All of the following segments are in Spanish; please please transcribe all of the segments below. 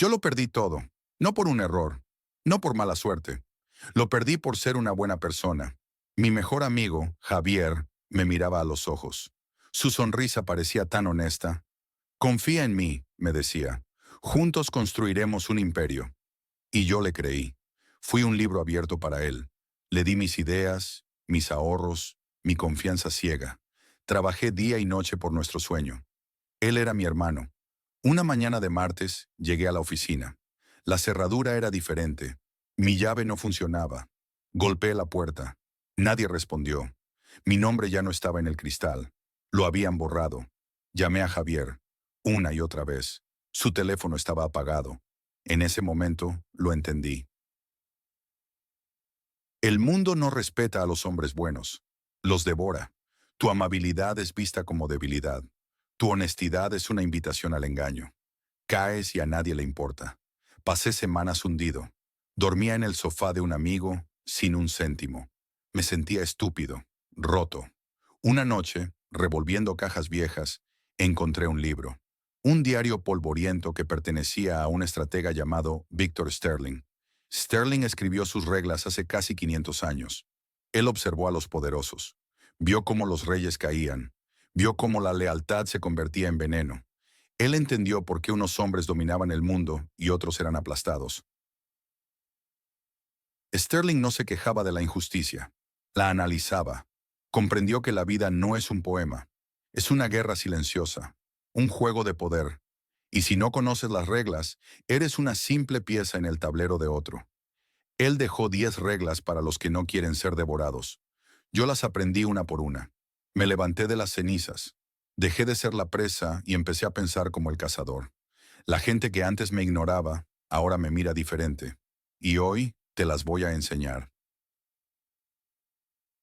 Yo lo perdí todo, no por un error, no por mala suerte. Lo perdí por ser una buena persona. Mi mejor amigo, Javier, me miraba a los ojos. Su sonrisa parecía tan honesta. Confía en mí, me decía. Juntos construiremos un imperio. Y yo le creí. Fui un libro abierto para él. Le di mis ideas, mis ahorros, mi confianza ciega. Trabajé día y noche por nuestro sueño. Él era mi hermano. Una mañana de martes llegué a la oficina. La cerradura era diferente. Mi llave no funcionaba. Golpeé la puerta. Nadie respondió. Mi nombre ya no estaba en el cristal. Lo habían borrado. Llamé a Javier, una y otra vez. Su teléfono estaba apagado. En ese momento lo entendí. El mundo no respeta a los hombres buenos. Los devora. Tu amabilidad es vista como debilidad. Tu honestidad es una invitación al engaño. Caes y a nadie le importa. Pasé semanas hundido. Dormía en el sofá de un amigo, sin un céntimo. Me sentía estúpido, roto. Una noche, revolviendo cajas viejas, encontré un libro. Un diario polvoriento que pertenecía a un estratega llamado Victor Sterling. Sterling escribió sus reglas hace casi 500 años. Él observó a los poderosos. Vio cómo los reyes caían. Vio cómo la lealtad se convertía en veneno. Él entendió por qué unos hombres dominaban el mundo y otros eran aplastados. Sterling no se quejaba de la injusticia, la analizaba. Comprendió que la vida no es un poema, es una guerra silenciosa, un juego de poder. Y si no conoces las reglas, eres una simple pieza en el tablero de otro. Él dejó 10 reglas para los que no quieren ser devorados. Yo las aprendí una por una. Me levanté de las cenizas. Dejé de ser la presa y empecé a pensar como el cazador. La gente que antes me ignoraba, ahora me mira diferente. Y hoy te las voy a enseñar.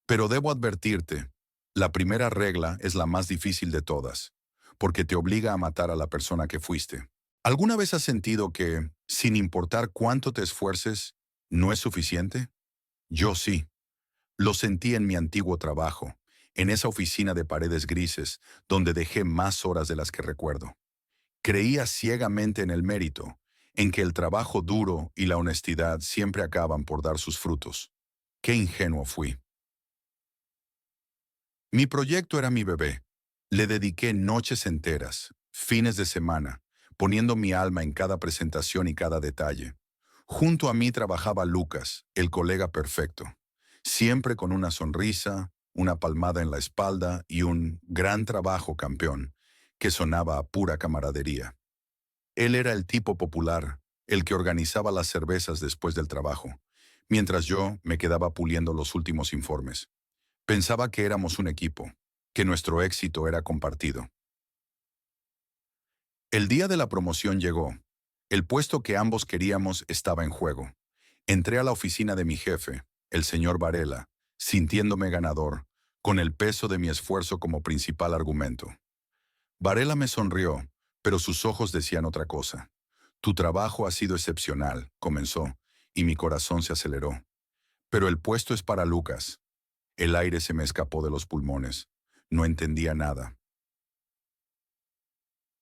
Pero debo advertirte, la primera regla es la más difícil de todas, porque te obliga a matar a la persona que fuiste. ¿Alguna vez has sentido que, sin importar cuánto te esfuerces, no es suficiente? Yo sí. Lo sentí en mi antiguo trabajo, en esa oficina de paredes grises, donde dejé más horas de las que recuerdo. Creía ciegamente en el mérito, en que el trabajo duro y la honestidad siempre acaban por dar sus frutos. Qué ingenuo fui. Mi proyecto era mi bebé. Le dediqué noches enteras, fines de semana, poniendo mi alma en cada presentación y cada detalle. Junto a mí trabajaba Lucas, el colega perfecto, siempre con una sonrisa, una palmada en la espalda y un gran trabajo, campeón, que sonaba a pura camaradería. Él era el tipo popular, el que organizaba las cervezas después del trabajo, mientras yo me quedaba puliendo los últimos informes. Pensaba que éramos un equipo, que nuestro éxito era compartido. El día de la promoción llegó. El puesto que ambos queríamos estaba en juego. Entré a la oficina de mi jefe, el señor Varela, sintiéndome ganador, con el peso de mi esfuerzo como principal argumento. Varela me sonrió, pero sus ojos decían otra cosa. Tu trabajo ha sido excepcional, comenzó, y mi corazón se aceleró. Pero el puesto es para Lucas. El aire se me escapó de los pulmones. No entendía nada.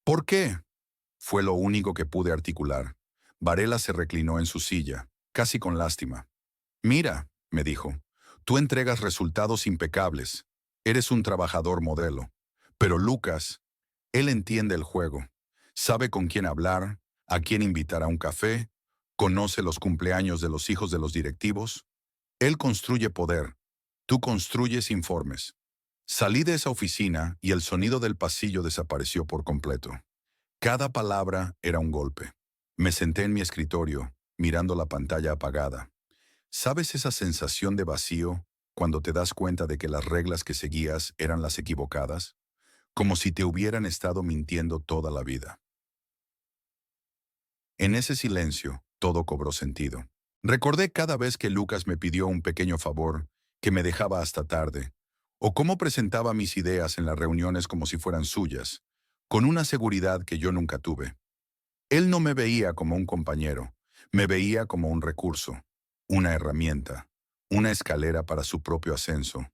¿Por qué? Fue lo único que pude articular. Varela se reclinó en su silla, casi con lástima. Mira, me dijo, tú entregas resultados impecables. Eres un trabajador modelo. Pero Lucas, él entiende el juego. Sabe con quién hablar, a quién invitar a un café, conoce los cumpleaños de los hijos de los directivos. Él construye poder. Tú construyes informes. Salí de esa oficina y el sonido del pasillo desapareció por completo. Cada palabra era un golpe. Me senté en mi escritorio, mirando la pantalla apagada. ¿Sabes esa sensación de vacío cuando te das cuenta de que las reglas que seguías eran las equivocadas? Como si te hubieran estado mintiendo toda la vida. En ese silencio, todo cobró sentido. Recordé cada vez que Lucas me pidió un pequeño favor, que me dejaba hasta tarde, o cómo presentaba mis ideas en las reuniones como si fueran suyas, con una seguridad que yo nunca tuve. Él no me veía como un compañero, me veía como un recurso, una herramienta, una escalera para su propio ascenso.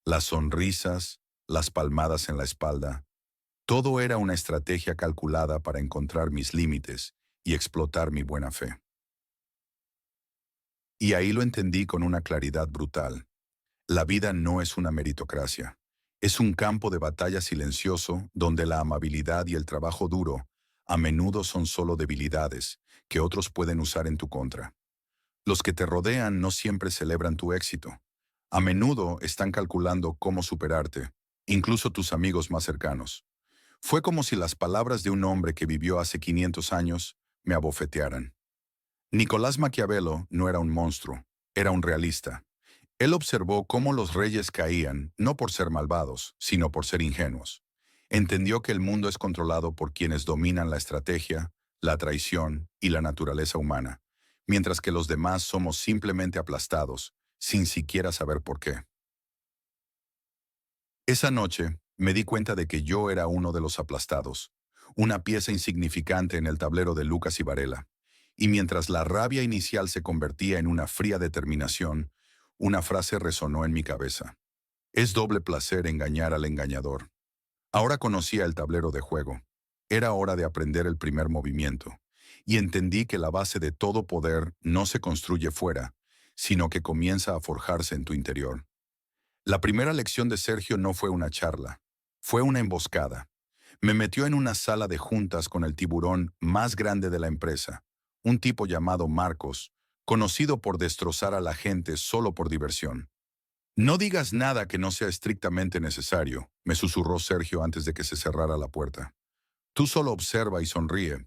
Las sonrisas, las palmadas en la espalda, todo era una estrategia calculada para encontrar mis límites y explotar mi buena fe. Y ahí lo entendí con una claridad brutal. La vida no es una meritocracia. Es un campo de batalla silencioso donde la amabilidad y el trabajo duro a menudo son solo debilidades que otros pueden usar en tu contra. Los que te rodean no siempre celebran tu éxito. A menudo están calculando cómo superarte, incluso tus amigos más cercanos. Fue como si las palabras de un hombre que vivió hace 500 años me abofetearan. Nicolás Maquiavelo no era un monstruo, era un realista. Él observó cómo los reyes caían, no por ser malvados, sino por ser ingenuos. Entendió que el mundo es controlado por quienes dominan la estrategia, la traición y la naturaleza humana, mientras que los demás somos simplemente aplastados, sin siquiera saber por qué. Esa noche, me di cuenta de que yo era uno de los aplastados, una pieza insignificante en el tablero de Lucas y Varela. Y mientras la rabia inicial se convertía en una fría determinación, una frase resonó en mi cabeza. Es doble placer engañar al engañador. Ahora conocía el tablero de juego. Era hora de aprender el primer movimiento. Y entendí que la base de todo poder no se construye fuera, sino que comienza a forjarse en tu interior. La primera lección de Sergio no fue una charla, fue una emboscada. Me metió en una sala de juntas con el tiburón más grande de la empresa, un tipo llamado Marcos, conocido por destrozar a la gente solo por diversión. No digas nada que no sea estrictamente necesario, me susurró Sergio antes de que se cerrara la puerta. Tú solo observa y sonríe.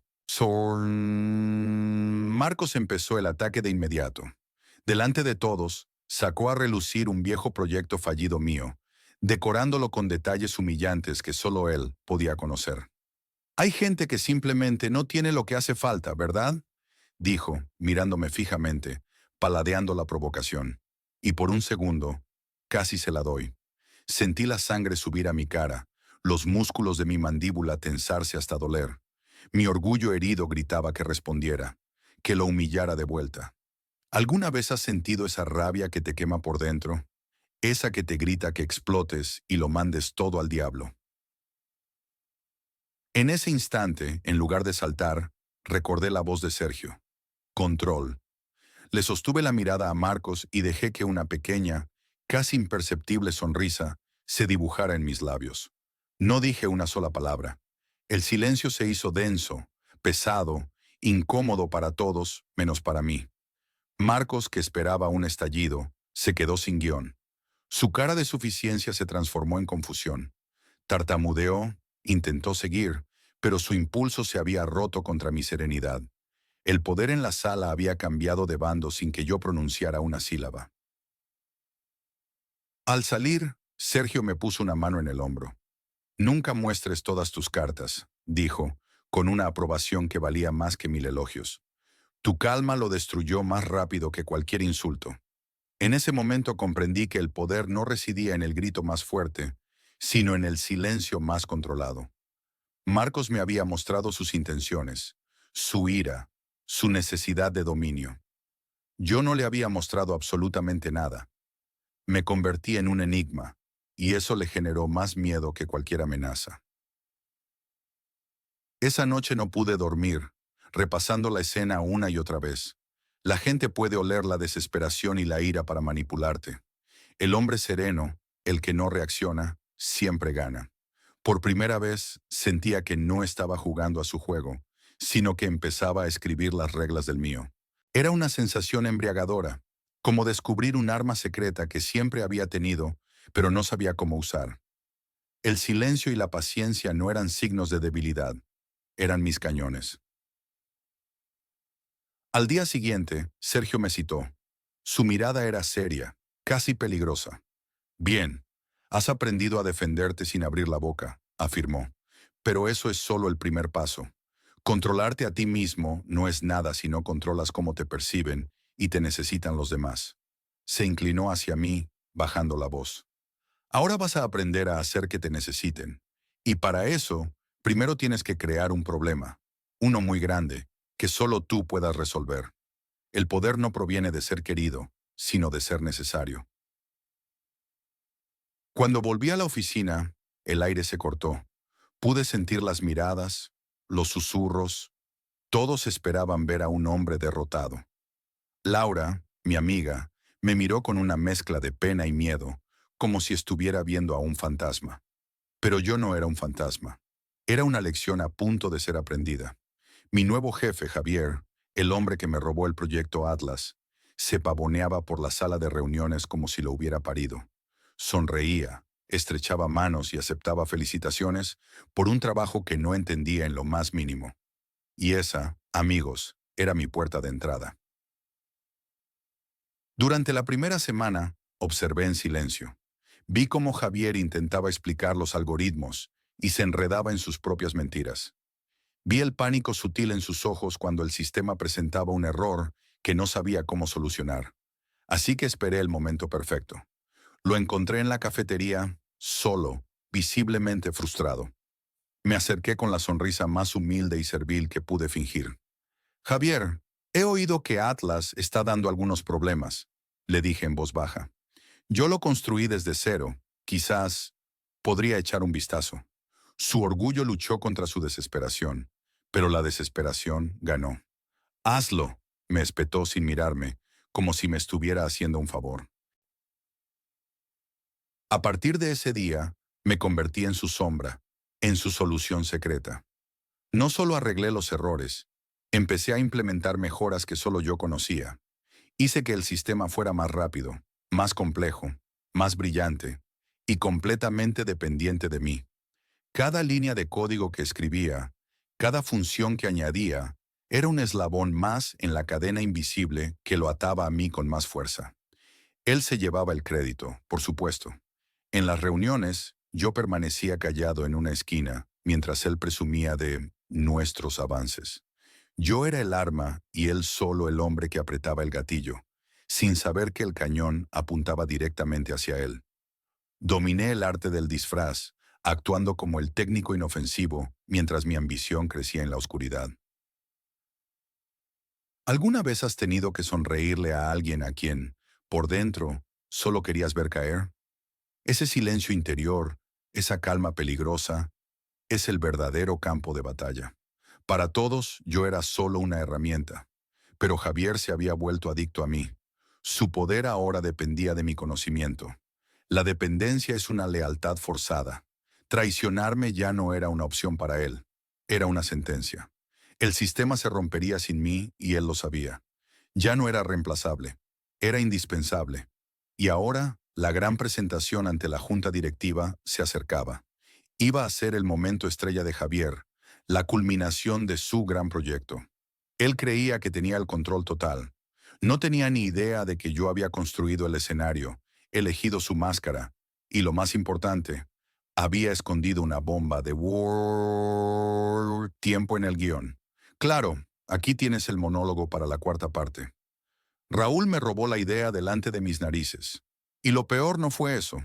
Marcos empezó el ataque de inmediato. Delante de todos, sacó a relucir un viejo proyecto fallido mío, decorándolo con detalles humillantes que solo él podía conocer. Hay gente que simplemente no tiene lo que hace falta, ¿verdad? Dijo, mirándome fijamente, paladeando la provocación. Y por un segundo, casi se la doy. Sentí la sangre subir a mi cara, los músculos de mi mandíbula tensarse hasta doler. Mi orgullo herido gritaba que respondiera, que lo humillara de vuelta. ¿Alguna vez has sentido esa rabia que te quema por dentro? Esa que te grita que explotes y lo mandes todo al diablo. En ese instante, en lugar de saltar, recordé la voz de Sergio. Control. Le sostuve la mirada a Marcos y dejé que una pequeña, casi imperceptible sonrisa se dibujara en mis labios. No dije una sola palabra. El silencio se hizo denso, pesado, incómodo para todos, menos para mí. Marcos, que esperaba un estallido, se quedó sin guión. Su cara de suficiencia se transformó en confusión. Tartamudeó, intentó seguir, pero su impulso se había roto contra mi serenidad. El poder en la sala había cambiado de bando sin que yo pronunciara una sílaba. Al salir, Sergio me puso una mano en el hombro. Nunca muestres todas tus cartas, dijo, con una aprobación que valía más que 1000 elogios. Tu calma lo destruyó más rápido que cualquier insulto. En ese momento comprendí que el poder no residía en el grito más fuerte, sino en el silencio más controlado. Marcos me había mostrado sus intenciones, su ira, su necesidad de dominio. Yo no le había mostrado absolutamente nada. Me convertí en un enigma, y eso le generó más miedo que cualquier amenaza. Esa noche no pude dormir, repasando la escena una y otra vez. La gente puede oler la desesperación y la ira para manipularte. El hombre sereno, el que no reacciona, siempre gana. Por primera vez sentía que no estaba jugando a su juego, sino que empezaba a escribir las reglas del mío. Era una sensación embriagadora, como descubrir un arma secreta que siempre había tenido, pero no sabía cómo usar. El silencio y la paciencia no eran signos de debilidad, eran mis cañones. Al día siguiente, Sergio me citó. Su mirada era seria, casi peligrosa. Bien, has aprendido a defenderte sin abrir la boca, afirmó. Pero eso es solo el primer paso. Controlarte a ti mismo no es nada si no controlas cómo te perciben y te necesitan los demás. Se inclinó hacia mí, bajando la voz. Ahora vas a aprender a hacer que te necesiten. Y para eso, primero tienes que crear un problema, uno muy grande, que solo tú puedas resolver. El poder no proviene de ser querido, sino de ser necesario. Cuando volví a la oficina, el aire se cortó. Pude sentir las miradas, los susurros, Todos esperaban ver a un hombre derrotado. Laura, mi amiga, me miró con una mezcla de pena y miedo, como si estuviera viendo a un fantasma. Pero yo no era un fantasma. Era una lección a punto de ser aprendida. Mi nuevo jefe, Javier, el hombre que me robó el proyecto Atlas, se pavoneaba por la sala de reuniones como si lo hubiera parido. Sonreía, estrechaba manos y aceptaba felicitaciones por un trabajo que no entendía en lo más mínimo. Y esa, amigos, era mi puerta de entrada. Durante la primera semana, observé en silencio. Vi cómo Javier intentaba explicar los algoritmos y se enredaba en sus propias mentiras. Vi el pánico sutil en sus ojos cuando el sistema presentaba un error que no sabía cómo solucionar. Así que esperé el momento perfecto. Lo encontré en la cafetería, solo, visiblemente frustrado. Me acerqué con la sonrisa más humilde y servil que pude fingir. Javier, he oído que Atlas está dando algunos problemas, le dije en voz baja. Yo lo construí desde cero. Quizás podría echar un vistazo. Su orgullo luchó contra su desesperación, pero la desesperación ganó. Hazlo, me espetó sin mirarme, como si me estuviera haciendo un favor. A partir de ese día, me convertí en su sombra, en su solución secreta. No solo arreglé los errores, empecé a implementar mejoras que solo yo conocía. Hice que el sistema fuera más rápido, más complejo, más brillante y completamente dependiente de mí. Cada línea de código que escribía, cada función que añadía, era un eslabón más en la cadena invisible que lo ataba a mí con más fuerza. Él se llevaba el crédito, por supuesto. En las reuniones, yo permanecía callado en una esquina, mientras él presumía de nuestros avances. Yo era el arma y él solo el hombre que apretaba el gatillo, sin saber que el cañón apuntaba directamente hacia él. Dominé el arte del disfraz, actuando como el técnico inofensivo mientras mi ambición crecía en la oscuridad. ¿Alguna vez has tenido que sonreírle a alguien a quien, por dentro, solo querías ver caer? Ese silencio interior, esa calma peligrosa, es el verdadero campo de batalla. Para todos, yo era solo una herramienta, pero Javier se había vuelto adicto a mí. Su poder ahora dependía de mi conocimiento. La dependencia es una lealtad forzada. Traicionarme ya no era una opción para él, era una sentencia. El sistema se rompería sin mí y él lo sabía. Ya no era reemplazable, era indispensable. Y ahora, la gran presentación ante la junta directiva se acercaba. Iba a ser el momento estrella de Javier, la culminación de su gran proyecto. Él creía que tenía el control total. No tenía ni idea de que yo había construido el escenario, elegido su máscara, y lo más importante, había escondido una bomba de tiempo en el guión. Claro, aquí tienes el monólogo para la cuarta parte. Raúl me robó la idea delante de mis narices. Y lo peor no fue eso.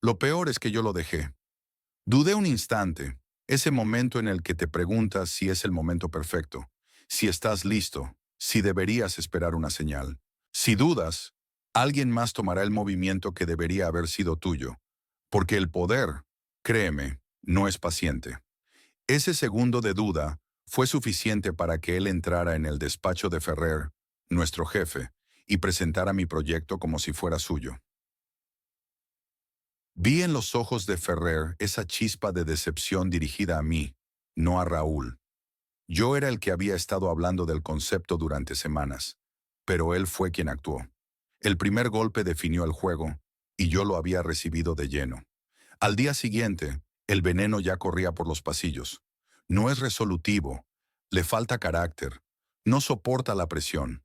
Lo peor es que yo lo dejé. Dudé un instante, ese momento en el que te preguntas si es el momento perfecto, si estás listo, si deberías esperar una señal. Si dudas, alguien más tomará el movimiento que debería haber sido tuyo, porque el poder, créeme, no es paciente. Ese segundo de duda fue suficiente para que él entrara en el despacho de Ferrer, nuestro jefe, y presentara mi proyecto como si fuera suyo. Vi en los ojos de Ferrer esa chispa de decepción dirigida a mí, no a Raúl. Yo era el que había estado hablando del concepto durante semanas, pero él fue quien actuó. El primer golpe definió el juego, y yo lo había recibido de lleno. Al día siguiente, el veneno ya corría por los pasillos. No es resolutivo, le falta carácter, no soporta la presión.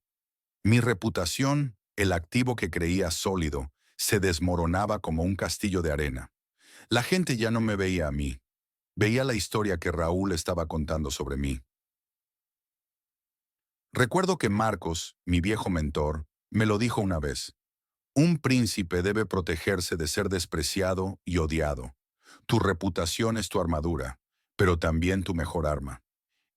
Mi reputación, el activo que creía sólido, se desmoronaba como un castillo de arena. La gente ya no me veía a mí, veía la historia que Raúl estaba contando sobre mí. Recuerdo que Marcos, mi viejo mentor, me lo dijo una vez. Un príncipe debe protegerse de ser despreciado y odiado. Tu reputación es tu armadura, pero también tu mejor arma.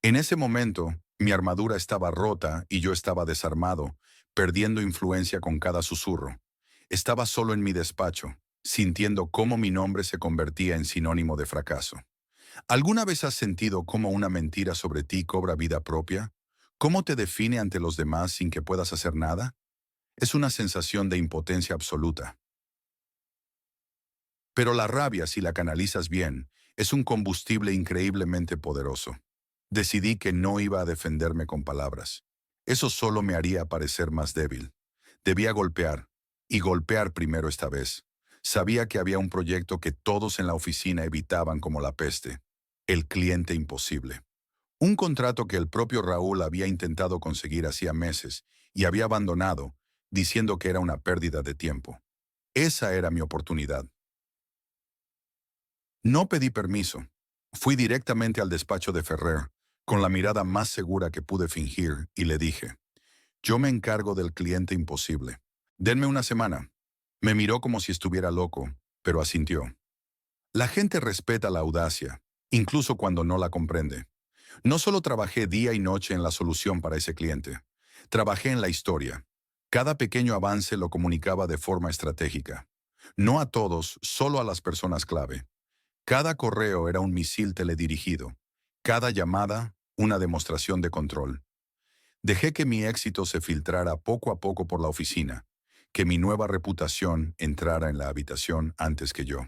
En ese momento, mi armadura estaba rota y yo estaba desarmado, perdiendo influencia con cada susurro. Estaba solo en mi despacho, sintiendo cómo mi nombre se convertía en sinónimo de fracaso. ¿Alguna vez has sentido cómo una mentira sobre ti cobra vida propia? ¿Cómo te define ante los demás sin que puedas hacer nada? Es una sensación de impotencia absoluta. Pero la rabia, si la canalizas bien, es un combustible increíblemente poderoso. Decidí que no iba a defenderme con palabras. Eso solo me haría parecer más débil. Debía golpear, y golpear primero esta vez. Sabía que había un proyecto que todos en la oficina evitaban como la peste. El cliente imposible. Un contrato que el propio Raúl había intentado conseguir hacía meses y había abandonado, diciendo que era una pérdida de tiempo. Esa era mi oportunidad. No pedí permiso. Fui directamente al despacho de Ferrer, con la mirada más segura que pude fingir, y le dije, yo me encargo del cliente imposible. Denme una semana. Me miró como si estuviera loco, pero asintió. La gente respeta la audacia, incluso cuando no la comprende. No solo trabajé día y noche en la solución para ese cliente, trabajé en la historia. Cada pequeño avance lo comunicaba de forma estratégica. No a todos, solo a las personas clave. Cada correo era un misil teledirigido. Cada llamada, una demostración de control. Dejé que mi éxito se filtrara poco a poco por la oficina, que mi nueva reputación entrara en la habitación antes que yo.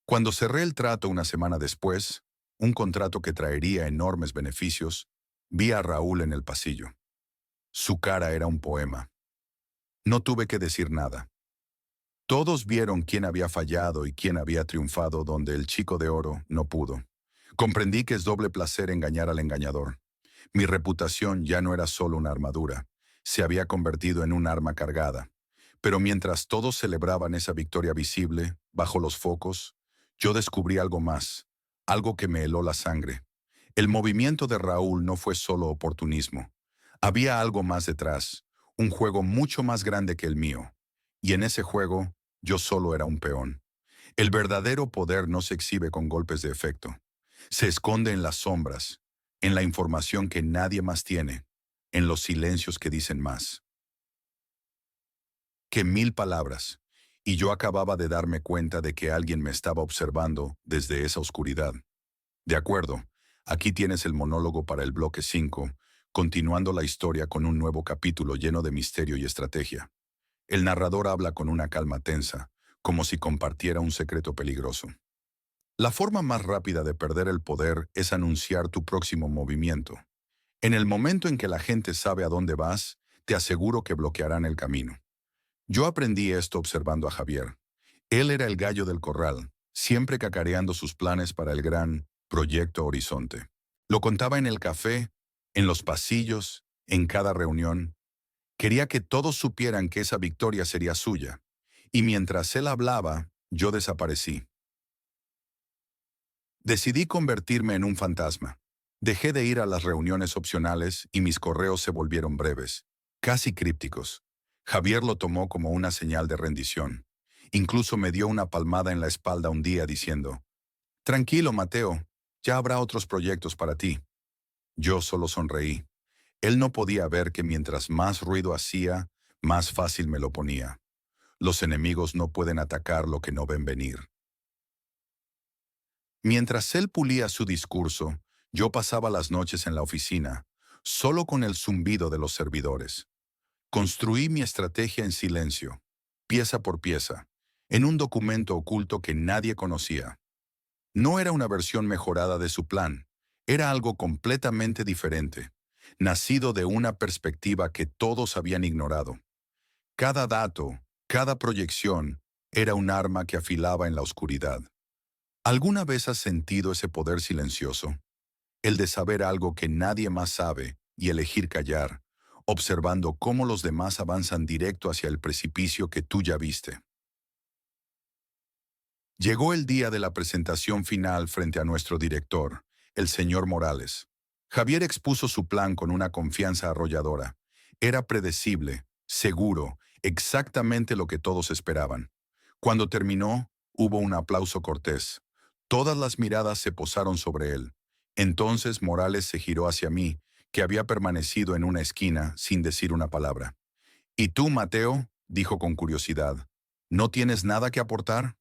Cuando cerré el trato una semana después, un contrato que traería enormes beneficios, vi a Raúl en el pasillo. Su cara era un poema. No tuve que decir nada. Todos vieron quién había fallado y quién había triunfado donde el chico de oro no pudo. Comprendí que es doble placer engañar al engañador. Mi reputación ya no era solo una armadura, se había convertido en un arma cargada. Pero mientras todos celebraban esa victoria visible, bajo los focos, yo descubrí algo más, algo que me heló la sangre. El movimiento de Raúl no fue solo oportunismo. Había algo más detrás, un juego mucho más grande que el mío. Y en ese juego, yo solo era un peón. El verdadero poder no se exhibe con golpes de efecto. Se esconde en las sombras, en la información que nadie más tiene, en los silencios que dicen más que mil palabras, y yo acababa de darme cuenta de que alguien me estaba observando desde esa oscuridad. De acuerdo, aquí tienes el monólogo para el bloque 5, continuando la historia con un nuevo capítulo lleno de misterio y estrategia. El narrador habla con una calma tensa, como si compartiera un secreto peligroso. La forma más rápida de perder el poder es anunciar tu próximo movimiento. En el momento en que la gente sabe a dónde vas, te aseguro que bloquearán el camino. Yo aprendí esto observando a Javier. Él era el gallo del corral, siempre cacareando sus planes para el gran Proyecto Horizonte. Lo contaba en el café, en los pasillos, en cada reunión. Quería que todos supieran que esa victoria sería suya. Y mientras él hablaba, yo desaparecí. Decidí convertirme en un fantasma. Dejé de ir a las reuniones opcionales y mis correos se volvieron breves, casi crípticos. Javier lo tomó como una señal de rendición. Incluso me dio una palmada en la espalda un día diciendo, «Tranquilo, Mateo, ya habrá otros proyectos para ti». Yo solo sonreí. Él no podía ver que mientras más ruido hacía, más fácil me lo ponía. Los enemigos no pueden atacar lo que no ven venir. Mientras él pulía su discurso, yo pasaba las noches en la oficina, solo con el zumbido de los servidores. Construí mi estrategia en silencio, pieza por pieza, en un documento oculto que nadie conocía. No era una versión mejorada de su plan, era algo completamente diferente, nacido de una perspectiva que todos habían ignorado. Cada dato, cada proyección, era un arma que afilaba en la oscuridad. ¿Alguna vez has sentido ese poder silencioso? El de saber algo que nadie más sabe y elegir callar, observando cómo los demás avanzan directo hacia el precipicio que tú ya viste. Llegó el día de la presentación final frente a nuestro director, el señor Morales. Javier expuso su plan con una confianza arrolladora. Era predecible, seguro, exactamente lo que todos esperaban. Cuando terminó, hubo un aplauso cortés. Todas las miradas se posaron sobre él. Entonces Morales se giró hacia mí, que había permanecido en una esquina sin decir una palabra. «¿Y tú, Mateo?», dijo con curiosidad. «¿No tienes nada que aportar?».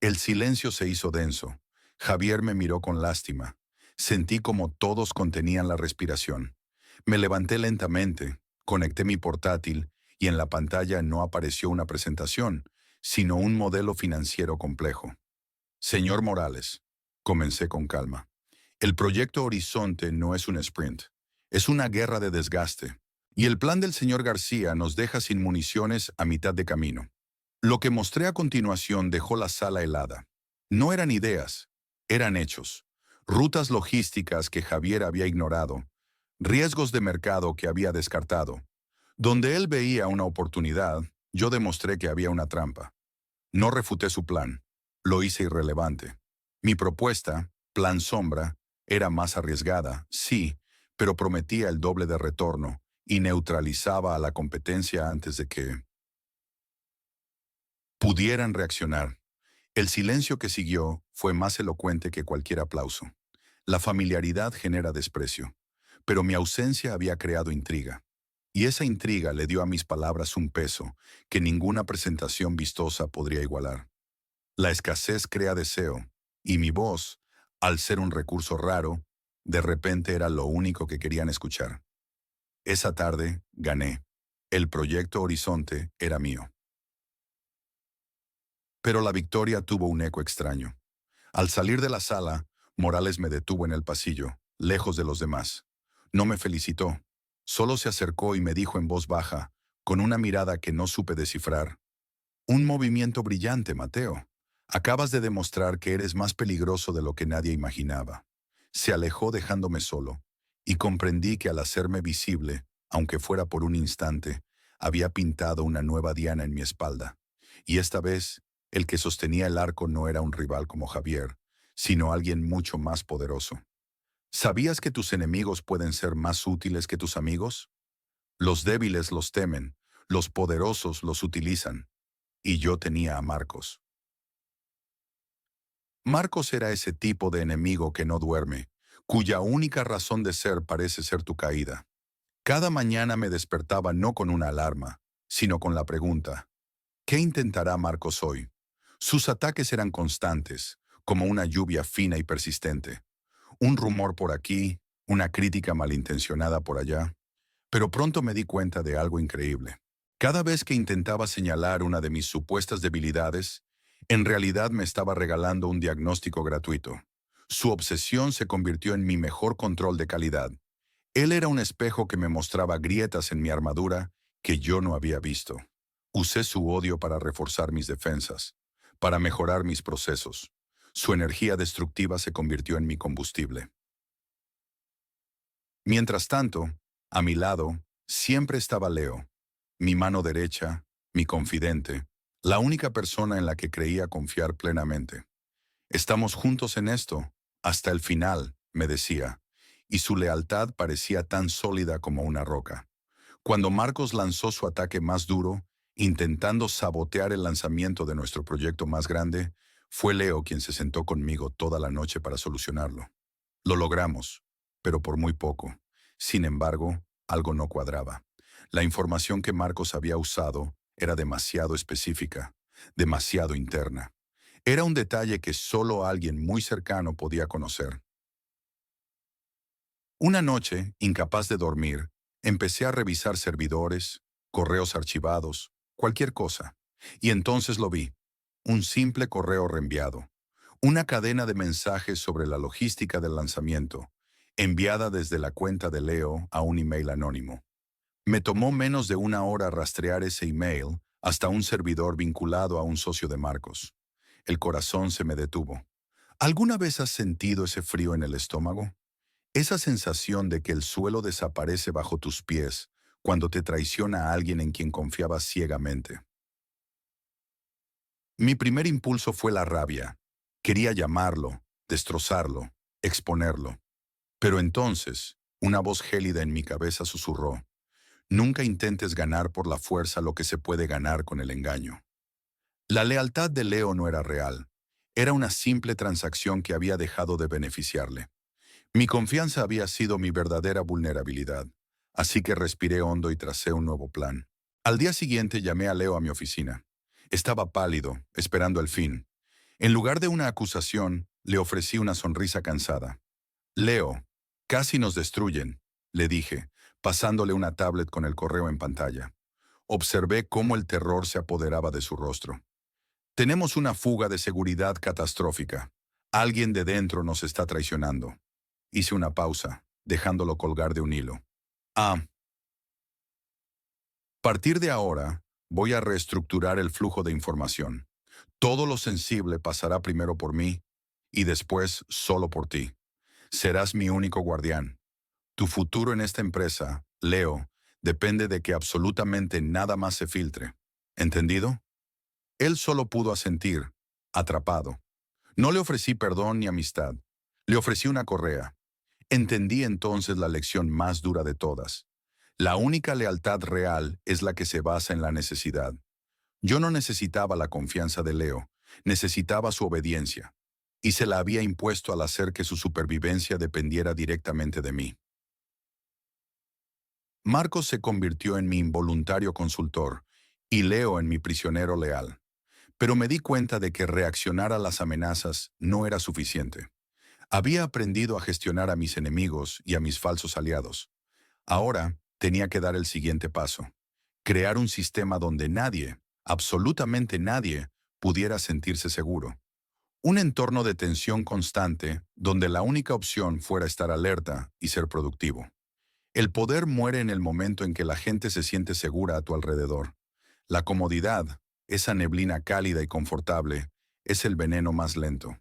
El silencio se hizo denso. Javier me miró con lástima. Sentí como todos contenían la respiración. Me levanté lentamente, conecté mi portátil y en la pantalla no apareció una presentación, sino un modelo financiero complejo. Señor Morales, comencé con calma. El proyecto Horizonte no es un sprint, es una guerra de desgaste. Y el plan del señor García nos deja sin municiones a mitad de camino. Lo que mostré a continuación dejó la sala helada. No eran ideas, eran hechos. Rutas logísticas que Javier había ignorado, riesgos de mercado que había descartado. Donde él veía una oportunidad, yo demostré que había una trampa. No refuté su plan, lo hice irrelevante. Mi propuesta, Plan Sombra, era más arriesgada, sí, pero prometía el doble de retorno y neutralizaba a la competencia antes de que pudieran reaccionar. El silencio que siguió fue más elocuente que cualquier aplauso. La familiaridad genera desprecio, pero mi ausencia había creado intriga. Y esa intriga le dio a mis palabras un peso que ninguna presentación vistosa podría igualar. La escasez crea deseo, y mi voz, al ser un recurso raro, de repente era lo único que querían escuchar. Esa tarde, gané. El proyecto Horizonte era mío. Pero la victoria tuvo un eco extraño. Al salir de la sala, Morales me detuvo en el pasillo, lejos de los demás. No me felicitó, solo se acercó y me dijo en voz baja, con una mirada que no supe descifrar: un movimiento brillante, Mateo. Acabas de demostrar que eres más peligroso de lo que nadie imaginaba. Se alejó dejándome solo, y comprendí que al hacerme visible, aunque fuera por un instante, había pintado una nueva diana en mi espalda. Y esta vez, el que sostenía el arco no era un rival como Javier, sino alguien mucho más poderoso. ¿Sabías que tus enemigos pueden ser más útiles que tus amigos? Los débiles los temen, los poderosos los utilizan. Y yo tenía a Marcos. Marcos era ese tipo de enemigo que no duerme, cuya única razón de ser parece ser tu caída. Cada mañana me despertaba no con una alarma, sino con la pregunta: ¿qué intentará Marcos hoy? Sus ataques eran constantes, como una lluvia fina y persistente. Un rumor por aquí, una crítica malintencionada por allá. Pero pronto me di cuenta de algo increíble. Cada vez que intentaba señalar una de mis supuestas debilidades, en realidad me estaba regalando un diagnóstico gratuito. Su obsesión se convirtió en mi mejor control de calidad. Él era un espejo que me mostraba grietas en mi armadura que yo no había visto. Usé su odio para reforzar mis defensas, para mejorar mis procesos. Su energía destructiva se convirtió en mi combustible. Mientras tanto, a mi lado, siempre estaba Leo, mi mano derecha, mi confidente, la única persona en la que creía confiar plenamente. Estamos juntos en esto, hasta el final, me decía, y su lealtad parecía tan sólida como una roca. Cuando Marcos lanzó su ataque más duro, intentando sabotear el lanzamiento de nuestro proyecto más grande, fue Leo quien se sentó conmigo toda la noche para solucionarlo. Lo logramos, pero por muy poco. Sin embargo, algo no cuadraba. La información que Marcos había usado era demasiado específica, demasiado interna. Era un detalle que solo alguien muy cercano podía conocer. Una noche, incapaz de dormir, empecé a revisar servidores, correos archivados, cualquier cosa. Y entonces lo vi. Un simple correo reenviado. Una cadena de mensajes sobre la logística del lanzamiento, enviada desde la cuenta de Leo a un email anónimo. Me tomó menos de una hora rastrear ese email hasta un servidor vinculado a un socio de Marcos. El corazón se me detuvo. ¿Alguna vez has sentido ese frío en el estómago? Esa sensación de que el suelo desaparece bajo tus pies cuando te traiciona a alguien en quien confiabas ciegamente. Mi primer impulso fue la rabia. Quería llamarlo, destrozarlo, exponerlo. Pero entonces, una voz gélida en mi cabeza susurró: nunca intentes ganar por la fuerza lo que se puede ganar con el engaño. La lealtad de Leo no era real. Era una simple transacción que había dejado de beneficiarle. Mi confianza había sido mi verdadera vulnerabilidad, así que respiré hondo y tracé un nuevo plan. Al día siguiente llamé a Leo a mi oficina. Estaba pálido, esperando el fin. En lugar de una acusación, le ofrecí una sonrisa cansada. Leo, casi nos destruyen, le dije, pasándole una tablet con el correo en pantalla. Observé cómo el terror se apoderaba de su rostro. Tenemos una fuga de seguridad catastrófica. Alguien de dentro nos está traicionando. Hice una pausa, dejándolo colgar de un hilo. A partir de ahora, voy a reestructurar el flujo de información. Todo lo sensible pasará primero por mí y después solo por ti. Serás mi único guardián. Tu futuro en esta empresa, Leo, depende de que absolutamente nada más se filtre. ¿Entendido? Él solo pudo asentir, atrapado. No le ofrecí perdón ni amistad. Le ofrecí una correa. Entendí entonces la lección más dura de todas. La única lealtad real es la que se basa en la necesidad. Yo no necesitaba la confianza de Leo, necesitaba su obediencia. Y se la había impuesto al hacer que su supervivencia dependiera directamente de mí. Marcos se convirtió en mi involuntario consultor y Leo en mi prisionero leal. Pero me di cuenta de que reaccionar a las amenazas no era suficiente. Había aprendido a gestionar a mis enemigos y a mis falsos aliados. Ahora tenía que dar el siguiente paso: crear un sistema donde nadie, absolutamente nadie, pudiera sentirse seguro. Un entorno de tensión constante donde la única opción fuera estar alerta y ser productivo. El poder muere en el momento en que la gente se siente segura a tu alrededor. La comodidad, esa neblina cálida y confortable, es el veneno más lento.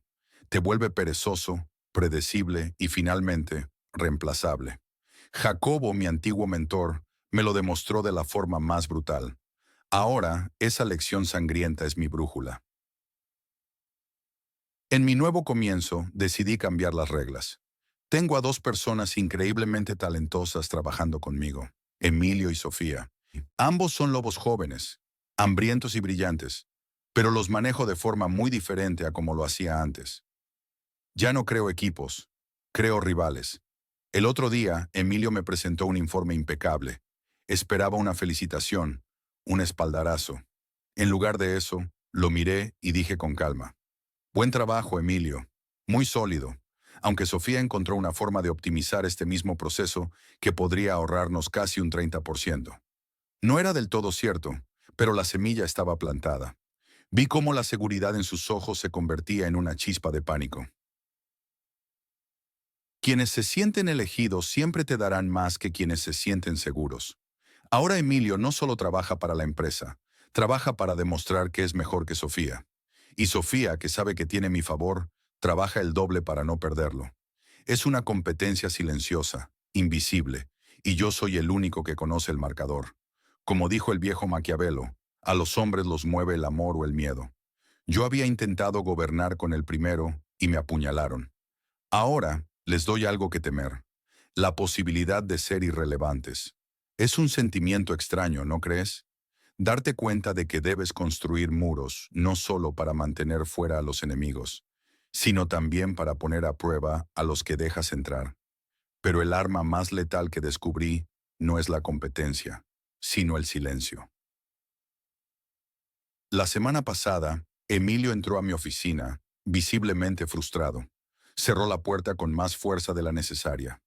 Te vuelve perezoso, predecible y finalmente reemplazable. Jacobo, mi antiguo mentor, me lo demostró de la forma más brutal. Ahora, esa lección sangrienta es mi brújula. En mi nuevo comienzo, decidí cambiar las reglas. Tengo a dos personas increíblemente talentosas trabajando conmigo, Emilio y Sofía. Ambos son lobos jóvenes, hambrientos y brillantes, pero los manejo de forma muy diferente a como lo hacía antes. Ya no creo equipos, creo rivales. El otro día, Emilio me presentó un informe impecable. Esperaba una felicitación, un espaldarazo. En lugar de eso, lo miré y dije con calma: buen trabajo, Emilio. Muy sólido. Aunque Sofía encontró una forma de optimizar este mismo proceso que podría ahorrarnos casi un 30%. No era del todo cierto, pero la semilla estaba plantada. Vi cómo la seguridad en sus ojos se convertía en una chispa de pánico. Quienes se sienten elegidos siempre te darán más que quienes se sienten seguros. Ahora Emilio no solo trabaja para la empresa, trabaja para demostrar que es mejor que Sofía. Y Sofía, que sabe que tiene mi favor, trabaja el doble para no perderlo. Es una competencia silenciosa, invisible, y yo soy el único que conoce el marcador. Como dijo el viejo Maquiavelo, a los hombres los mueve el amor o el miedo. Yo había intentado gobernar con el primero y me apuñalaron. Ahora les doy algo que temer: la posibilidad de ser irrelevantes. Es un sentimiento extraño, ¿no crees? Darte cuenta de que debes construir muros no solo para mantener fuera a los enemigos, sino también para poner a prueba a los que dejas entrar. Pero el arma más letal que descubrí no es la competencia, sino el silencio. La semana pasada, Emilio entró a mi oficina, visiblemente frustrado. Cerró la puerta con más fuerza de la necesaria.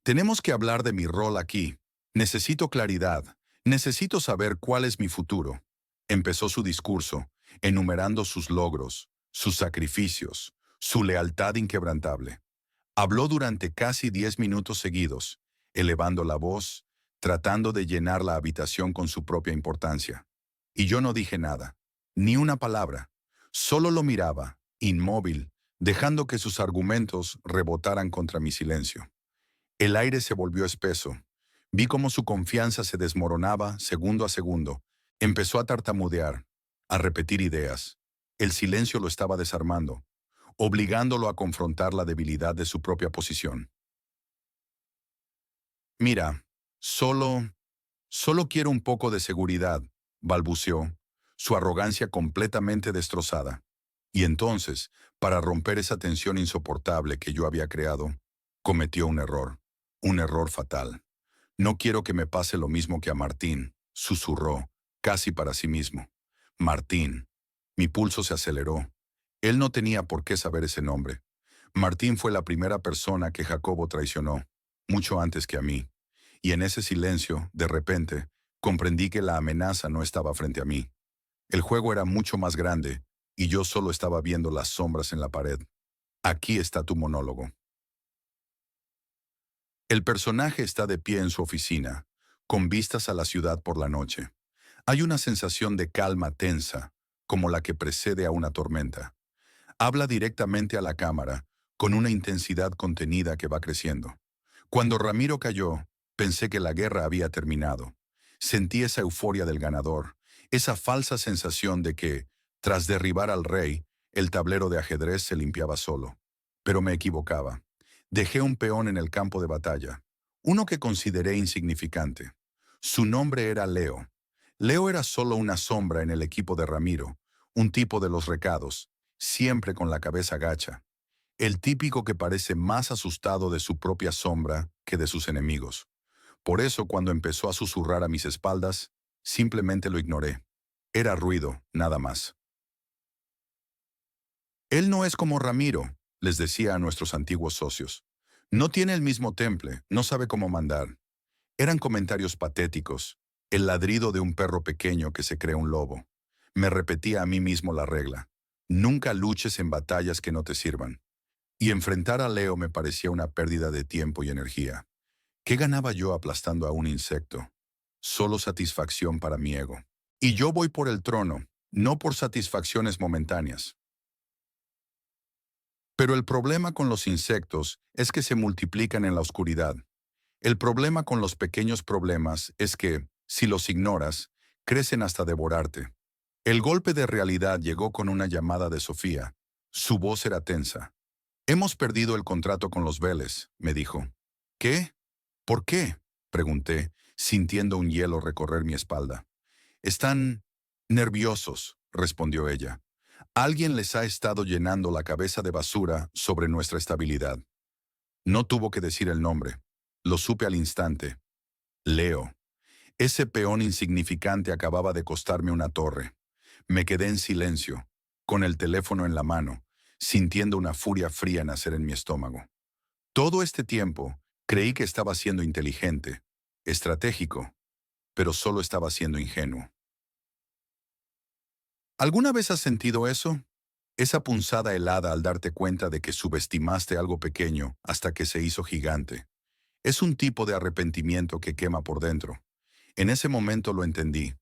Tenemos que hablar de mi rol aquí. Necesito claridad. Necesito saber cuál es mi futuro. Empezó su discurso, enumerando sus logros, sus sacrificios, su lealtad inquebrantable. Habló durante casi 10 minutos seguidos, elevando la voz, tratando de llenar la habitación con su propia importancia. Y yo no dije nada, ni una palabra. Solo lo miraba, inmóvil, dejando que sus argumentos rebotaran contra mi silencio. El aire se volvió espeso. Vi cómo su confianza se desmoronaba segundo a segundo. Empezó a tartamudear, a repetir ideas. El silencio lo estaba desarmando, obligándolo a confrontar la debilidad de su propia posición. Mira, solo quiero un poco de seguridad, balbuceó, su arrogancia completamente destrozada. Y entonces, para romper esa tensión insoportable que yo había creado, cometió un error fatal. No quiero que me pase lo mismo que a Martín, susurró, casi para sí mismo. Martín. Mi pulso se aceleró. Él no tenía por qué saber ese nombre. Martín fue la primera persona que Jacobo traicionó, mucho antes que a mí. Y en ese silencio, de repente, comprendí que la amenaza no estaba frente a mí. El juego era mucho más grande, y yo solo estaba viendo las sombras en la pared. Aquí está tu monólogo. El personaje está de pie en su oficina, con vistas a la ciudad por la noche. Hay una sensación de calma tensa, como la que precede a una tormenta. Habla directamente a la cámara, con una intensidad contenida que va creciendo. Cuando Ramiro cayó, pensé que la guerra había terminado. Sentí esa euforia del ganador, esa falsa sensación de que, tras derribar al rey, el tablero de ajedrez se limpiaba solo. Pero me equivocaba. Dejé un peón en el campo de batalla, uno que consideré insignificante. Su nombre era Leo. Leo era solo una sombra en el equipo de Ramiro, un tipo de los recados, siempre con la cabeza gacha. El típico que parece más asustado de su propia sombra que de sus enemigos. Por eso, cuando empezó a susurrar a mis espaldas, simplemente lo ignoré. Era ruido, nada más. Él no es como Ramiro, les decía a nuestros antiguos socios. No tiene el mismo temple, no sabe cómo mandar. Eran comentarios patéticos, el ladrido de un perro pequeño que se cree un lobo. Me repetía a mí mismo la regla. Nunca luches en batallas que no te sirvan. Y enfrentar a Leo me parecía una pérdida de tiempo y energía. ¿Qué ganaba yo aplastando a un insecto? Solo satisfacción para mi ego. Y yo voy por el trono, no por satisfacciones momentáneas. Pero el problema con los insectos es que se multiplican en la oscuridad. El problema con los pequeños problemas es que, si los ignoras, crecen hasta devorarte. El golpe de realidad llegó con una llamada de Sofía. Su voz era tensa. Hemos perdido el contrato con los Vélez, me dijo. ¿Qué? ¿Por qué? Pregunté, sintiendo un hielo recorrer mi espalda. Están nerviosos, respondió ella. Alguien les ha estado llenando la cabeza de basura sobre nuestra estabilidad. No tuvo que decir el nombre. Lo supe al instante. Leo. Ese peón insignificante acababa de costarme una torre. Me quedé en silencio, con el teléfono en la mano, sintiendo una furia fría nacer en mi estómago. Todo este tiempo, creí que estaba siendo inteligente, estratégico, pero solo estaba siendo ingenuo. ¿Alguna vez has sentido eso? Esa punzada helada al darte cuenta de que subestimaste algo pequeño hasta que se hizo gigante. Es un tipo de arrepentimiento que quema por dentro. En ese momento lo entendí.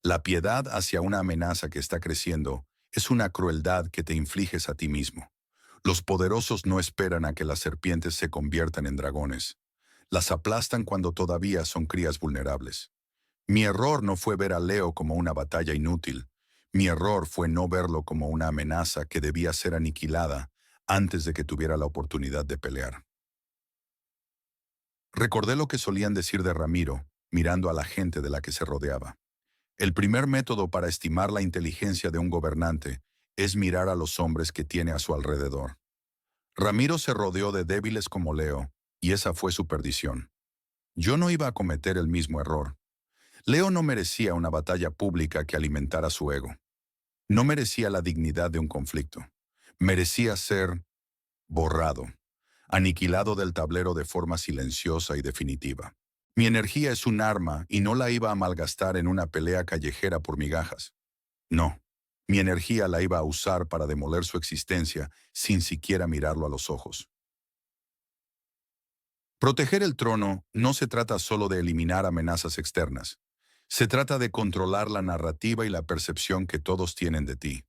La piedad hacia una amenaza que está creciendo es una crueldad que te infliges a ti mismo. Los poderosos no esperan a que las serpientes se conviertan en dragones. Las aplastan cuando todavía son crías vulnerables. Mi error no fue ver a Leo como una batalla inútil. Mi error fue no verlo como una amenaza que debía ser aniquilada antes de que tuviera la oportunidad de pelear. Recordé lo que solían decir de Ramiro, mirando a la gente de la que se rodeaba. El primer método para estimar la inteligencia de un gobernante es mirar a los hombres que tiene a su alrededor. Ramiro se rodeó de débiles como Leo, y esa fue su perdición. Yo no iba a cometer el mismo error. Leo no merecía una batalla pública que alimentara su ego. No merecía la dignidad de un conflicto. Merecía ser borrado, aniquilado del tablero de forma silenciosa y definitiva. Mi energía es un arma y no la iba a malgastar en una pelea callejera por migajas. No, mi energía la iba a usar para demoler su existencia sin siquiera mirarlo a los ojos. Proteger el trono no se trata solo de eliminar amenazas externas. Se trata de controlar la narrativa y la percepción que todos tienen de ti.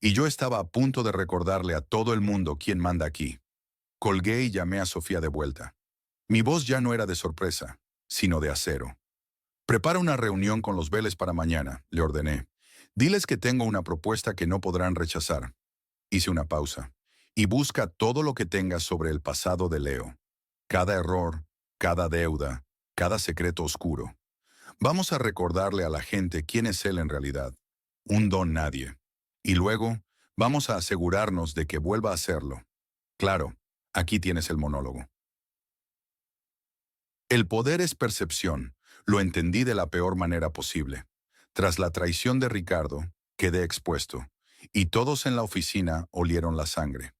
Y yo estaba a punto de recordarle a todo el mundo quién manda aquí. Colgué y llamé a Sofía de vuelta. Mi voz ya no era de sorpresa, sino de acero. Prepara una reunión con los Vélez para mañana, le ordené. Diles que tengo una propuesta que no podrán rechazar. Hice una pausa. Y busca todo lo que tengas sobre el pasado de Leo. Cada error, cada deuda, cada secreto oscuro. Vamos a recordarle a la gente quién es él en realidad. Un don nadie. Y luego, vamos a asegurarnos de que vuelva a hacerlo. Claro, aquí tienes el monólogo. El poder es percepción. Lo entendí de la peor manera posible. Tras la traición de Ricardo, quedé expuesto, y todos en la oficina olieron la sangre.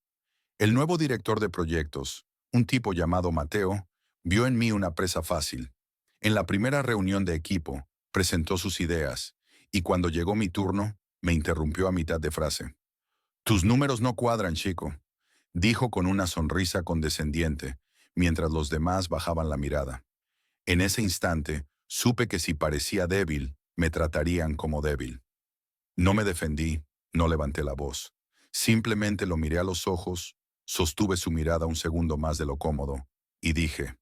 El nuevo director de proyectos, un tipo llamado Mateo, vio en mí una presa fácil. En la primera reunión de equipo, presentó sus ideas, y cuando llegó mi turno, me interrumpió a mitad de frase. Tus números no cuadran, chico, dijo con una sonrisa condescendiente, mientras los demás bajaban la mirada. En ese instante, supe que si parecía débil, me tratarían como débil. No me defendí, no levanté la voz. Simplemente lo miré a los ojos, sostuve su mirada un segundo más de lo cómodo, y dije,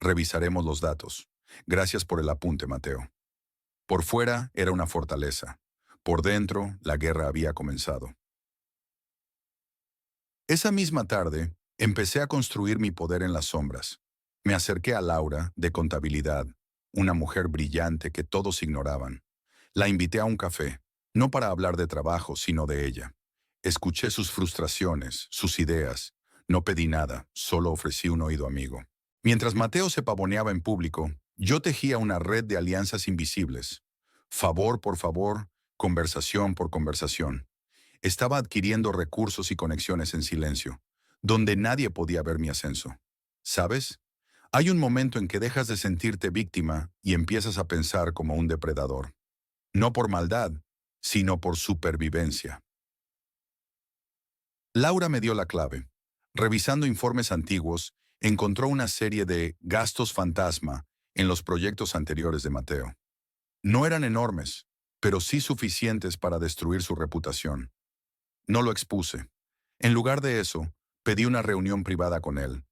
revisaremos los datos. Gracias por el apunte, Mateo. Por fuera era una fortaleza. Por dentro, la guerra había comenzado. Esa misma tarde, empecé a construir mi poder en las sombras. Me acerqué a Laura, de contabilidad, una mujer brillante que todos ignoraban. La invité a un café, no para hablar de trabajo, sino de ella. Escuché sus frustraciones, sus ideas. No pedí nada, solo ofrecí un oído amigo. Mientras Mateo se pavoneaba en público, yo tejía una red de alianzas invisibles. Favor por favor, conversación por conversación. Estaba adquiriendo recursos y conexiones en silencio, donde nadie podía ver mi ascenso. ¿Sabes? Hay un momento en que dejas de sentirte víctima y empiezas a pensar como un depredador. No por maldad, sino por supervivencia. Laura me dio la clave. Revisando informes antiguos, encontró una serie de gastos fantasma en los proyectos anteriores de Mateo. No eran enormes, pero sí suficientes para destruir su reputación. No lo expuse. En lugar de eso, pedí una reunión privada con él.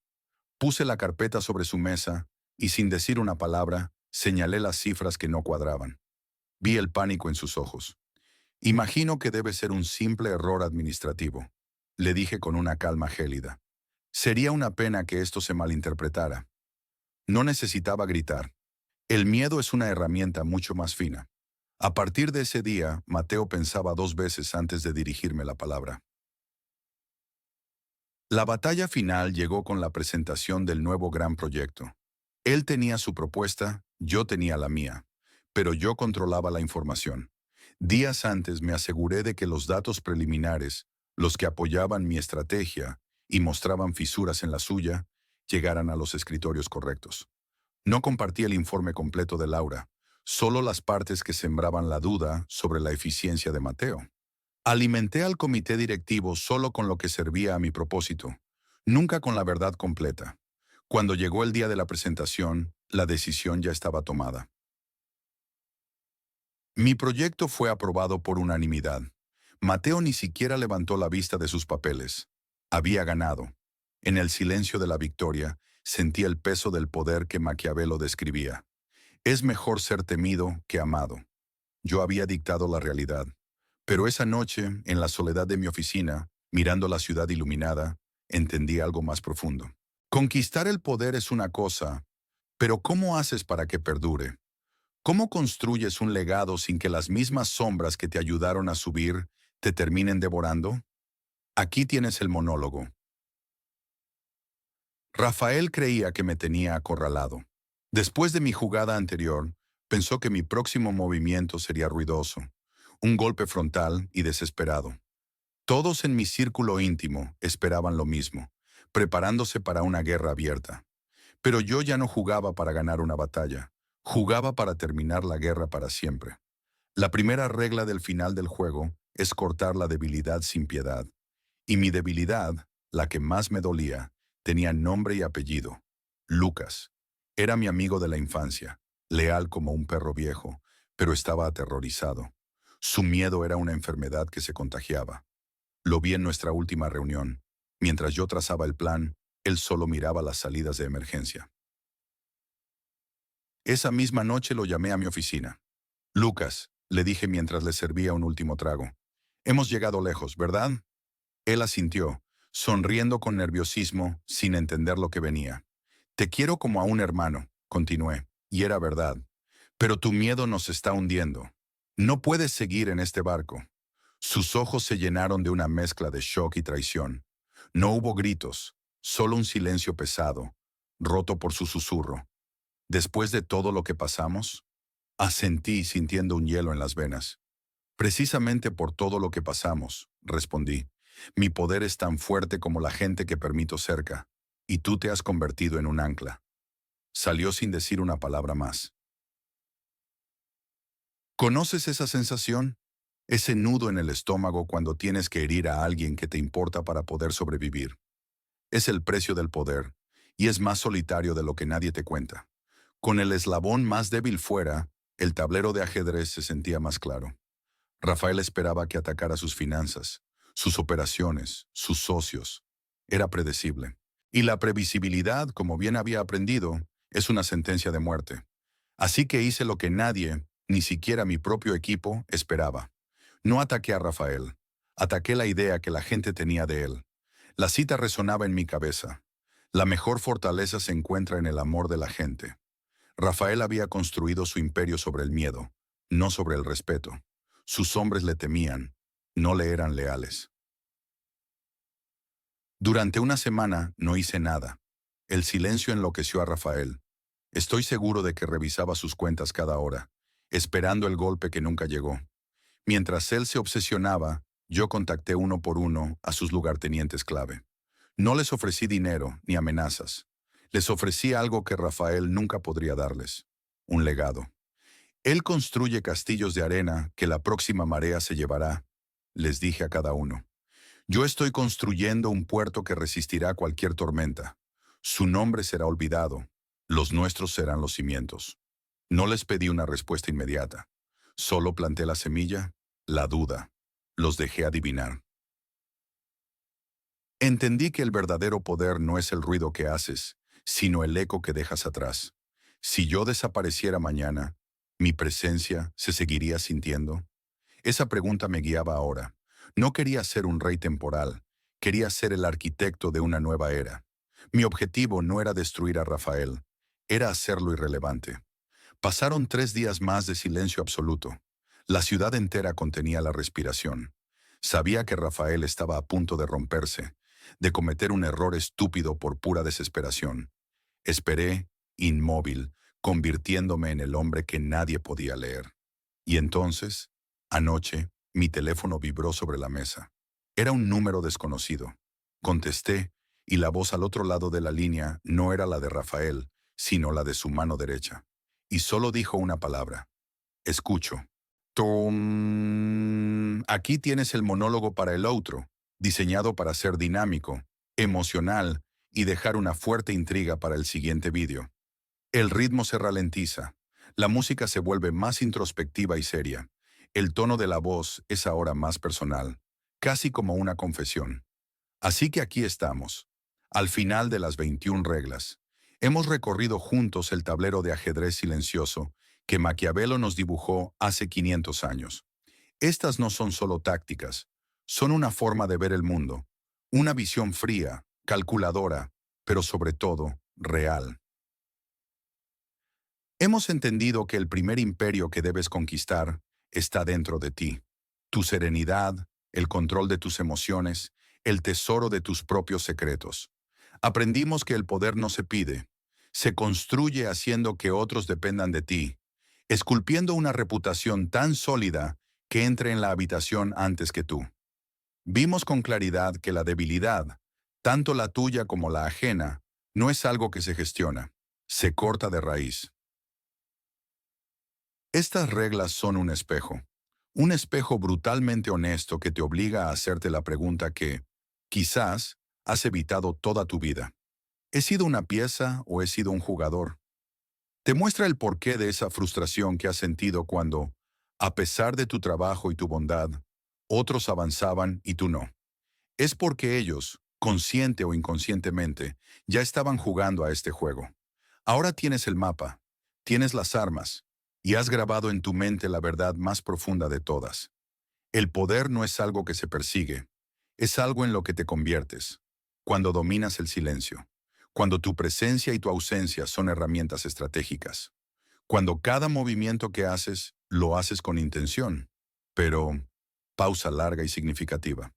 Puse la carpeta sobre su mesa y sin decir una palabra, señalé las cifras que no cuadraban. Vi el pánico en sus ojos. Imagino que debe ser un simple error administrativo, le dije con una calma gélida. Sería una pena que esto se malinterpretara. No necesitaba gritar. El miedo es una herramienta mucho más fina. A partir de ese día, Mateo pensaba 2 veces antes de dirigirme la palabra. La batalla final llegó con la presentación del nuevo gran proyecto. Él tenía su propuesta, yo tenía la mía, pero yo controlaba la información. Días antes me aseguré de que los datos preliminares, los que apoyaban mi estrategia y mostraban fisuras en la suya, llegaran a los escritorios correctos. No compartí el informe completo de Laura, solo las partes que sembraban la duda sobre la eficiencia de Mateo. Alimenté al comité directivo solo con lo que servía a mi propósito, nunca con la verdad completa. Cuando llegó el día de la presentación, la decisión ya estaba tomada. Mi proyecto fue aprobado por unanimidad. Mateo ni siquiera levantó la vista de sus papeles. Había ganado. En el silencio de la victoria, sentí el peso del poder que Maquiavelo describía. Es mejor ser temido que amado. Yo había dictado la realidad. Pero esa noche, en la soledad de mi oficina, mirando la ciudad iluminada, entendí algo más profundo. Conquistar el poder es una cosa, pero ¿cómo haces para que perdure? ¿Cómo construyes un legado sin que las mismas sombras que te ayudaron a subir te terminen devorando? Aquí tienes el monólogo. Rafael creía que me tenía acorralado. Después de mi jugada anterior, pensó que mi próximo movimiento sería ruidoso, un golpe frontal y desesperado. Todos en mi círculo íntimo esperaban lo mismo, preparándose para una guerra abierta. Pero yo ya no jugaba para ganar una batalla, jugaba para terminar la guerra para siempre. La primera regla del final del juego es cortar la debilidad sin piedad. Y mi debilidad, la que más me dolía, tenía nombre y apellido. Lucas. Era mi amigo de la infancia, leal como un perro viejo, pero estaba aterrorizado. Su miedo era una enfermedad que se contagiaba. Lo vi en nuestra última reunión. Mientras yo trazaba el plan, él solo miraba las salidas de emergencia. Esa misma noche lo llamé a mi oficina. Lucas, le dije mientras le servía un último trago. Hemos llegado lejos, ¿verdad? Él asintió, sonriendo con nerviosismo, sin entender lo que venía. Te quiero como a un hermano, continué, y era verdad. Pero tu miedo nos está hundiendo. No puedes seguir en este barco. Sus ojos se llenaron de una mezcla de shock y traición. No hubo gritos, solo un silencio pesado, roto por su susurro. Después de todo lo que pasamos, asentí sintiendo un hielo en las venas. Precisamente por todo lo que pasamos, respondí. Mi poder es tan fuerte como la gente que permito cerca, y tú te has convertido en un ancla. Salió sin decir una palabra más. ¿Conoces esa sensación? Ese nudo en el estómago cuando tienes que herir a alguien que te importa para poder sobrevivir. Es el precio del poder, y es más solitario de lo que nadie te cuenta. Con el eslabón más débil fuera, el tablero de ajedrez se sentía más claro. Rafael esperaba que atacara sus finanzas, sus operaciones, sus socios. Era predecible. Y la previsibilidad, como bien había aprendido, es una sentencia de muerte. Así que hice lo que nadie, ni siquiera mi propio equipo, esperaba. No ataqué a Rafael. Ataqué la idea que la gente tenía de él. La cita resonaba en mi cabeza. La mejor fortaleza se encuentra en el amor de la gente. Rafael había construido su imperio sobre el miedo, no sobre el respeto. Sus hombres le temían, no le eran leales. Durante una semana no hice nada. El silencio enloqueció a Rafael. Estoy seguro de que revisaba sus cuentas cada hora, esperando el golpe que nunca llegó. Mientras él se obsesionaba, yo contacté uno por uno a sus lugartenientes clave. No les ofrecí dinero ni amenazas. Les ofrecí algo que Rafael nunca podría darles: un legado. Él construye castillos de arena que la próxima marea se llevará, les dije a cada uno. Yo estoy construyendo un puerto que resistirá cualquier tormenta. Su nombre será olvidado. Los nuestros serán los cimientos. No les pedí una respuesta inmediata. Solo planté la semilla, la duda. Los dejé adivinar. Entendí que el verdadero poder no es el ruido que haces, sino el eco que dejas atrás. Si yo desapareciera mañana, ¿mi presencia se seguiría sintiendo? Esa pregunta me guiaba ahora. No quería ser un rey temporal, quería ser el arquitecto de una nueva era. Mi objetivo no era destruir a Rafael, era hacerlo irrelevante. Pasaron 3 días más de silencio absoluto. La ciudad entera contenía la respiración. Sabía que Rafael estaba a punto de romperse, de cometer un error estúpido por pura desesperación. Esperé, inmóvil, convirtiéndome en el hombre que nadie podía leer. Y entonces, anoche, mi teléfono vibró sobre la mesa. Era un número desconocido. Contesté, y la voz al otro lado de la línea no era la de Rafael, sino la de su mano derecha. Y solo dijo una palabra: escucho. Tom. Aquí tienes el monólogo para el outro, diseñado para ser dinámico, emocional y dejar una fuerte intriga para el siguiente vídeo. El ritmo se ralentiza, la música se vuelve más introspectiva y seria. El tono de la voz es ahora más personal, casi como una confesión. Así que aquí estamos, al final de las 21 reglas. Hemos recorrido juntos el tablero de ajedrez silencioso que Maquiavelo nos dibujó hace 500 años. Estas no son solo tácticas, son una forma de ver el mundo, una visión fría, calculadora, pero sobre todo, real. Hemos entendido que el primer imperio que debes conquistar está dentro de ti. Tu serenidad, el control de tus emociones, el tesoro de tus propios secretos. Aprendimos que el poder no se pide, se construye haciendo que otros dependan de ti, esculpiendo una reputación tan sólida que entre en la habitación antes que tú. Vimos con claridad que la debilidad, tanto la tuya como la ajena, no es algo que se gestiona, se corta de raíz. Estas reglas son un espejo brutalmente honesto que te obliga a hacerte la pregunta que, quizás, has evitado toda tu vida. ¿He sido una pieza o he sido un jugador? Te muestra el porqué de esa frustración que has sentido cuando, a pesar de tu trabajo y tu bondad, otros avanzaban y tú no. Es porque ellos, consciente o inconscientemente, ya estaban jugando a este juego. Ahora tienes el mapa, tienes las armas, y has grabado en tu mente la verdad más profunda de todas. El poder no es algo que se persigue, es algo en lo que te conviertes, cuando dominas el silencio, cuando tu presencia y tu ausencia son herramientas estratégicas, cuando cada movimiento que haces lo haces con intención, pero pausa larga y significativa.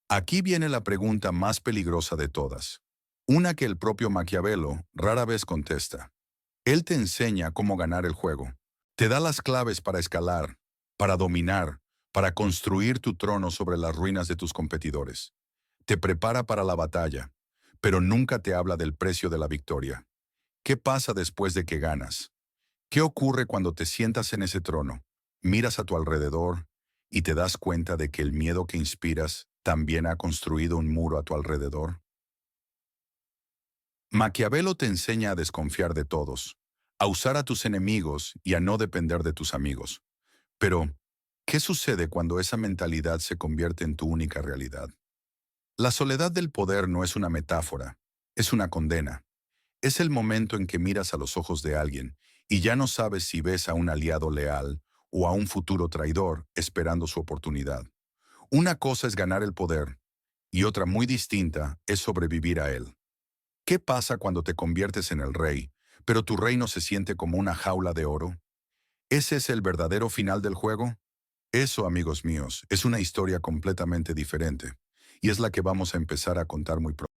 Aquí viene la pregunta más peligrosa de todas, una que el propio Maquiavelo rara vez contesta. Él te enseña cómo ganar el juego, te da las claves para escalar, para dominar, para construir tu trono sobre las ruinas de tus competidores. Te prepara para la batalla, pero nunca te habla del precio de la victoria. ¿Qué pasa después de que ganas? ¿Qué ocurre cuando te sientas en ese trono? Miras a tu alrededor y te das cuenta de que el miedo que inspiras también ha construido un muro a tu alrededor. Maquiavelo te enseña a desconfiar de todos, a usar a tus enemigos y a no depender de tus amigos. Pero, ¿qué sucede cuando esa mentalidad se convierte en tu única realidad? La soledad del poder no es una metáfora, es una condena. Es el momento en que miras a los ojos de alguien y ya no sabes si ves a un aliado leal o a un futuro traidor esperando su oportunidad. Una cosa es ganar el poder y otra muy distinta es sobrevivir a él. ¿Qué pasa cuando te conviertes en el rey, pero tu reino se siente como una jaula de oro? ¿Ese es el verdadero final del juego? Eso, amigos míos, es una historia completamente diferente y es la que vamos a empezar a contar muy pronto.